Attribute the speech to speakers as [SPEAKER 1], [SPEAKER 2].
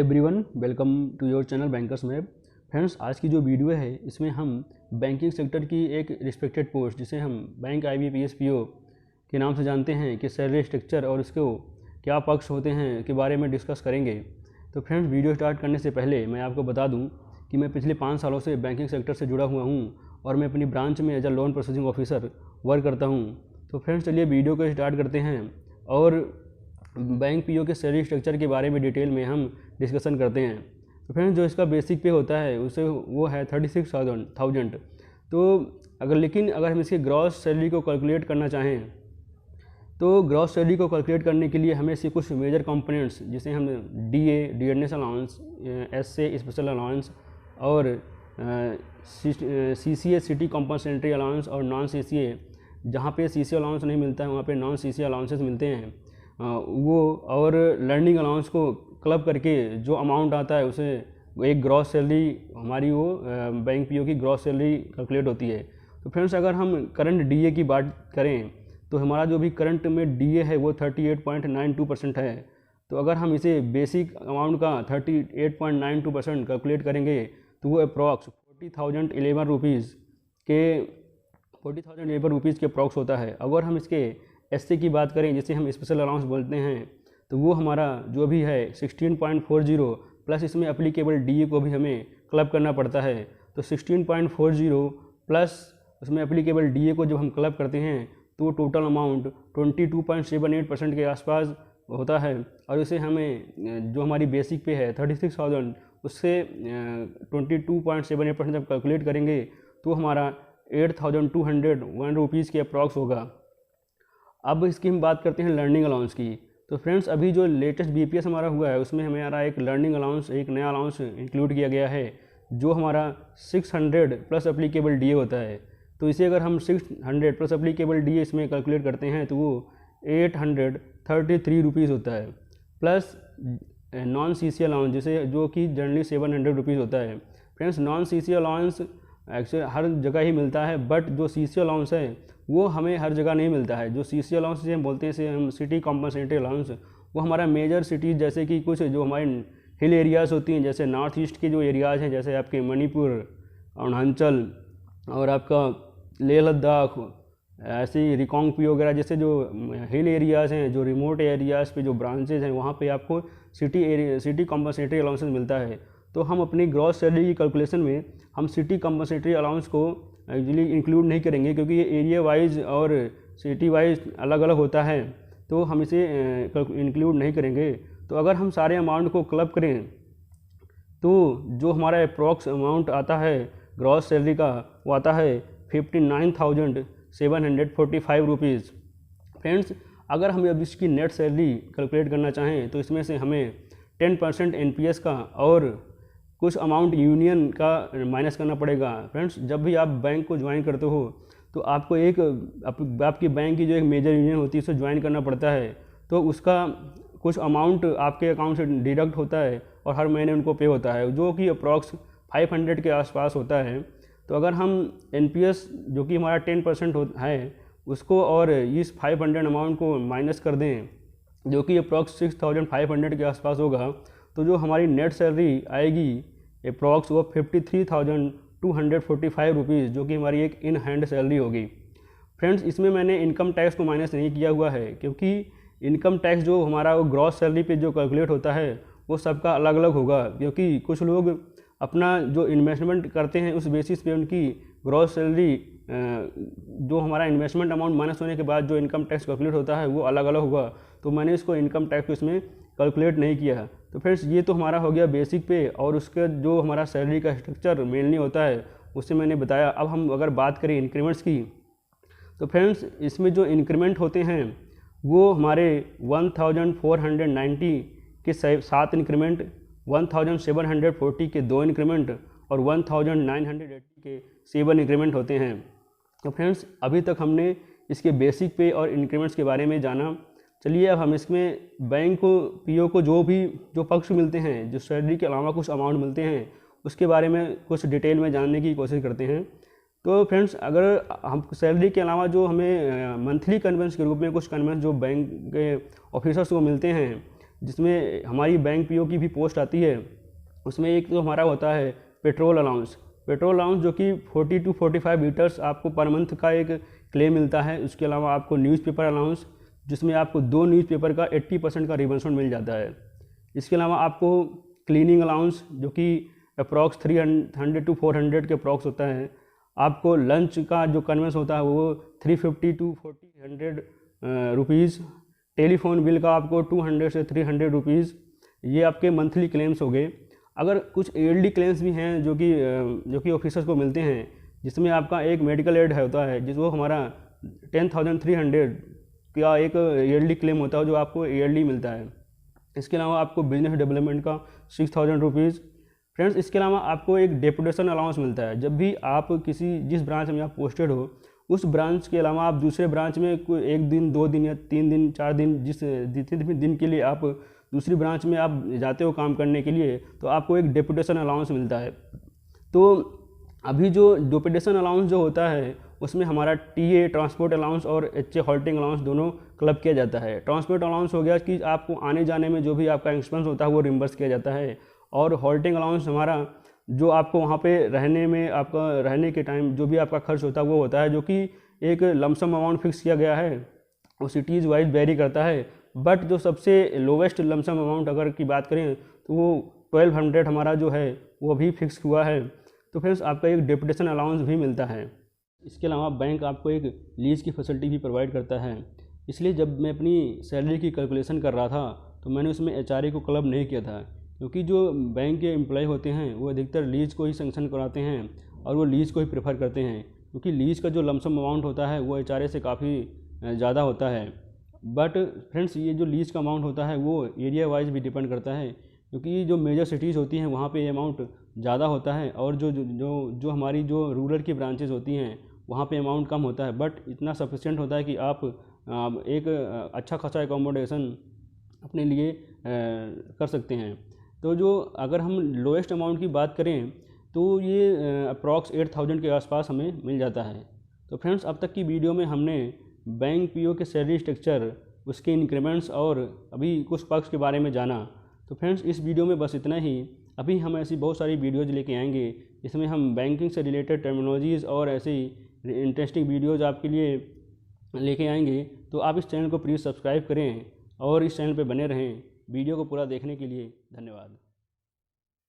[SPEAKER 1] Everyone, welcome to your channel bankers map. Friends, आज की जो वीडियो है इसमें हम बैंकिंग सेक्टर की एक रिस्पेक्टेड पोस्ट जिसे हम बैंक IBPS PO के नाम से जानते हैं कि सैलरी स्ट्रक्चर और उसके क्या पक्ष होते हैं के बारे में डिस्कस करेंगे। तो फ्रेंड्स, वीडियो स्टार्ट करने से पहले मैं आपको बता दूं कि मैं पिछले 5 सालों से बैंकिंग सेक्टर से जुड़ा हुआ हूं और मैं अपनी ब्रांच में as a loan processing officer work करता हूं। तो फ्रेंड्स, चलिए वीडियो को स्टार्ट करते हैं और बैंक PO के सैलरी स्ट्रक्चर के बारे में डिटेल में हम डिस्कशन करते हैं। तो फ्रेंड्स, जो इसका बेसिक पे होता है उसे वो है 36,000। तो अगर हम इसके ग्रॉस सैलरी को कैलकुलेट करना चाहें तो ग्रॉस सैलरी को कैलकुलेट करने के लिए हमें से कुछ मेजर कंपोनेंट्स जिसे हम dearness allowance, SA special allowance और CCA सिटी कॉम्पनसेटरी अलाउंस और नॉन CCA, जहाँ पे CCA अलाउंस नहीं मिलता है वहाँ पे नॉन CCA अलाउंसेस मिलते हैं, वो और लर्निंग अलाउंस को क्लब करके जो अमाउंट आता है उसे एक ग्रॉस सैलरी हमारी वो बैंक PO की ग्रॉस सैलरी कैलकुलेट होती है। तो फ्रेंड्स, अगर हम करंट DA की बात करें तो हमारा जो भी करंट में DA है वो 38.92% है। तो अगर हम इसे बेसिक अमाउंट का 38.92% कैलकुलेट करेंगे तो वो अप्रॉक्स 40,011 रुपीज़ के अप्रॉक्स होता है। अगर हम इसके SA की बात करें जिसे हम स्पेशल अलाउंस बोलते हैं तो वो हमारा जो भी है 16.40 प्लस इसमें अप्लीकेबल DA को भी हमें क्लब करना पड़ता है। तो 16.40 प्लस उसमें अप्लीकेबल DA को जब हम क्लब करते हैं तो टोटल अमाउंट 22.78% के आसपास होता है। और इसे हमें जो हमारी बेसिक पे है 36,000 उससे 22.78% जब कैलकुलेट करेंगे तो हमारा 8,201 रुपीज़ के अप्रॉक्स होगा। अब इसकी हम बात करते हैं लर्निंग अलाउंस की। तो फ्रेंड्स, अभी जो लेटेस्ट BPS हमारा हुआ है उसमें हमारा एक लर्निंग अलाउंस, एक नया अलाउंस इंक्लूड किया गया है जो हमारा 600 प्लस अप्लीकेबल DA होता है। तो इसे अगर हम 600 प्लस अप्लीकेबल DA इसमें कैलकुलेट करते हैं तो वो 833 रुपीज़ होता है, प्लस नॉन CCA अलाउंस जिसे जो कि जनरली 700 रुपीज़ होता है। Friends, non CCA allowance actually हर जगह ही मिलता है, बट जो CCA अलाउंस है वो हमें हर जगह नहीं मिलता है। जो CCA अलाउंस जिसे हम बोलते हैं, हम सिटी कॉम्पनसेटरी अलाउंस, वो हमारा मेजर सिटीज़ जैसे कि कुछ जो हमारे हिल एरियाज़ होती हैं, जैसे नॉर्थ ईस्ट के जो एरियाज़ हैं जैसे आपके मणिपुर, अरुणाचल और आपका लेह लद्दाख, ऐसे ही रिकांगपी वगैरह जैसे जो हिल एरियाज़ हैं, जो रिमोट एरियाज़ पे जो ब्रांचेज हैं वहाँ पे आपको सिटी कॉम्पनसेटरी अलाउंसेस मिलता है। तो हम अपनी ग्रॉस सैलरी की कैलकुलेशन में हम सिटी कॉम्पनसेटरी अलाउंस को एक्चुअली इंक्लूड नहीं करेंगे क्योंकि ये एरिया वाइज और सिटी वाइज अलग अलग होता है, तो हम इसे इंक्लूड नहीं करेंगे। तो अगर हम सारे अमाउंट को क्लब करें तो जो हमारा अप्रॉक्स अमाउंट आता है ग्रॉस सैलरी का वो आता है 59,745 रुपीज़। फ्रेंड्स, अगर हम अब इसकी नेट सैलरी कैलकुलेट करना चाहें तो इसमें से हमें 10% NPS का और कुछ अमाउंट यूनियन का माइनस करना पड़ेगा। फ्रेंड्स, जब भी आप बैंक को ज्वाइन करते हो तो आपको आपकी बैंक की जो एक मेजर यूनियन होती है उसे ज्वाइन करना पड़ता है। तो उसका कुछ अमाउंट आपके अकाउंट से डिडक्ट होता है और हर महीने उनको पे होता है जो कि अप्रॉक्स 500 के आसपास होता है। तो अगर हम NPS जो कि हमारा 10% है उसको और इस 500 अमाउंट को माइनस कर दें जो कि अप्रॉक्स 6,500 के आसपास होगा, तो जो हमारी नेट सैलरी आएगी अप्रॉक्स वो 53,245 रुपीज़ जो कि हमारी एक इन हैंड सैलरी होगी। फ्रेंड्स, इसमें मैंने इनकम टैक्स को माइनस नहीं किया हुआ है क्योंकि इनकम टैक्स जो हमारा वो ग्रॉस सैलरी पे जो कैलकुलेट होता है वो सबका अलग अलग होगा, क्योंकि कुछ लोग अपना जो इन्वेस्टमेंट करते हैं उस बेसिस पे उनकी ग्रॉस सैलरी जो हमारा इन्वेस्टमेंट अमाउंट माइनस होने के बाद जो इनकम टैक्स कैलकुलेट होता है वो अलग अलग होगा। तो मैंने इसको इनकम टैक्स को इसमें कैलकुलेट नहीं किया। तो फ्रेंड्स, ये तो हमारा हो गया बेसिक पे और उसका जो हमारा सैलरी का स्ट्रक्चर मेनली होता है उससे मैंने बताया। अब हम अगर बात करें इंक्रीमेंट्स की तो फ्रेंड्स, इसमें जो इंक्रीमेंट होते हैं वो हमारे 1,490 के 7 इंक्रीमेंट, 1,740 के 2 इंक्रीमेंट और 1,980 के 7 इंक्रीमेंट होते हैं। तो फ्रेंड्स, अभी तक हमने इसके बेसिक पे और इंक्रीमेंट्स के बारे में जाना। चलिए अब हम इसमें बैंक को PO को जो पक्ष मिलते हैं, जो सैलरी के अलावा कुछ अमाउंट मिलते हैं उसके बारे में कुछ डिटेल में जानने की कोशिश करते हैं। तो फ्रेंड्स, अगर हम सैलरी के अलावा जो हमें मंथली कन्वेंस के रूप में कुछ कन्वेंस जो बैंक के ऑफिसर्स को मिलते हैं जिसमें हमारी बैंक पीओ की भी पोस्ट आती है। उसमें एक तो हमारा होता है पेट्रोल अलाउंस जो कि 40 to 45 लीटर्स आपको पर मंथ का एक क्लेम मिलता है। उसके अलावा आपको न्यूज़पेपर अलाउंस, जिसमें आपको 2 न्यूज़पेपर का 80% का रिबनशन मिल जाता है। इसके अलावा आपको क्लीनिंग अलाउंस, जो कि अप्रॉक्स 300 to 400 के अप्रॉक्स होता है। आपको लंच का जो कन्वेंस होता है वो 350 to 400 रुपीज़। टेलीफोन बिल का आपको 200 से 300 रुपीज़। ये आपके मंथली क्लेम्स हो गए। अगर कुछ ईयरली क्लेम्स भी हैं जो कि ऑफिसर्स को मिलते हैं, जिसमें आपका एक मेडिकल एड होता है, जिस वो हमारा 10,300 का एक ईयरली क्लेम होता है जो आपको ईयरली मिलता है। इसके अलावा आपको बिजनेस डेवलपमेंट का 6,000 रुपीज़। फ्रेंड्स, इसके अलावा आपको एक डेपुटेशन अलाउंस मिलता है। जब भी आप जिस ब्रांच में आप पोस्टेड हो, उस ब्रांच के अलावा आप दूसरे ब्रांच में कोई 1 दिन 2 दिन या 3 दिन 4 दिन जितने भी दिन के लिए आप दूसरी ब्रांच में आप जाते हो काम करने के लिए, तो आपको एक डेपुटेशन अलाउंस मिलता है। तो अभी जो डेपुटेशन अलाउंस जो होता है, उसमें हमारा टीए ट्रांसपोर्ट अलाउंस और एचए हॉल्टिंग अलाउंस दोनों क्लब किया जाता है। ट्रांसपोर्ट अलाउंस हो गया कि आपको आने जाने में जो भी आपका एक्सपेंस होता है वो रिम्बर्स किया जाता है। और हॉल्टिंग अलाउंस हमारा जो आपको वहाँ पे रहने में, आपका रहने के टाइम जो भी आपका खर्च होता है वो होता है, जो कि एक लमसम अमाउंट फिक्स किया गया है। वो सिटीज़ वाइज वेरी करता है, बट जो सबसे लोवेस्ट लमसम अमाउंट अगर की बात करें तो वो 1200 हमारा जो है वो भी फिक्स हुआ है। तो फ्रेंड्स, आपका एक डेपुटेशन अलाउंस भी मिलता है। इसके अलावा बैंक आपको एक लीज की फैसिलिटी भी प्रोवाइड करता है। इसलिए जब मैं अपनी सैलरी की कैलकुलेशन कर रहा था तो मैंने उसमें एचआरए को क्लब नहीं किया था, क्योंकि जो बैंक के एम्प्लॉय होते हैं वो अधिकतर लीज को ही सेंक्शन कराते हैं और वो लीज को ही प्रेफर करते हैं, क्योंकि लीज का जो लमसम अमाउंट होता है वो एचआरए से काफ़ी ज़्यादा होता है। बट फ्रेंड्स, ये जो लीज का अमाउंट होता है वो एरिया वाइज भी डिपेंड करता है, क्योंकि जो मेजर सिटीज़ होती हैं वहाँ पे ये अमाउंट ज़्यादा होता है, और जो हमारी जो रूरल की ब्रांचेज होती हैं वहाँ पे अमाउंट कम होता है, बट इतना सफिशिएंट होता है कि आप एक अच्छा खासा एकोमोडेशन अपने लिए कर सकते हैं। तो जो अगर हम लोएस्ट अमाउंट की बात करें तो ये अप्रॉक्स 8,000 के आसपास हमें मिल जाता है। तो फ्रेंड्स, अब तक की वीडियो में हमने बैंक पीओ के सैलरी स्ट्रक्चर, उसके इंक्रीमेंट्स और अभी कुछ पक्ष के बारे में जाना। तो फ्रेंड्स, इस वीडियो में बस इतना ही। अभी हम ऐसी बहुत सारी वीडियोज़ लेके आएंगे जिसमें हम बैंकिंग से रिलेटेड टर्मिनोलॉजीज़ और ऐसी इंटरेस्टिंग वीडियोज़ आपके लिए लेके आएंगे। तो आप इस चैनल को प्लीज़ सब्सक्राइब करें और इस चैनल पर बने रहें। वीडियो को पूरा देखने के लिए धन्यवाद।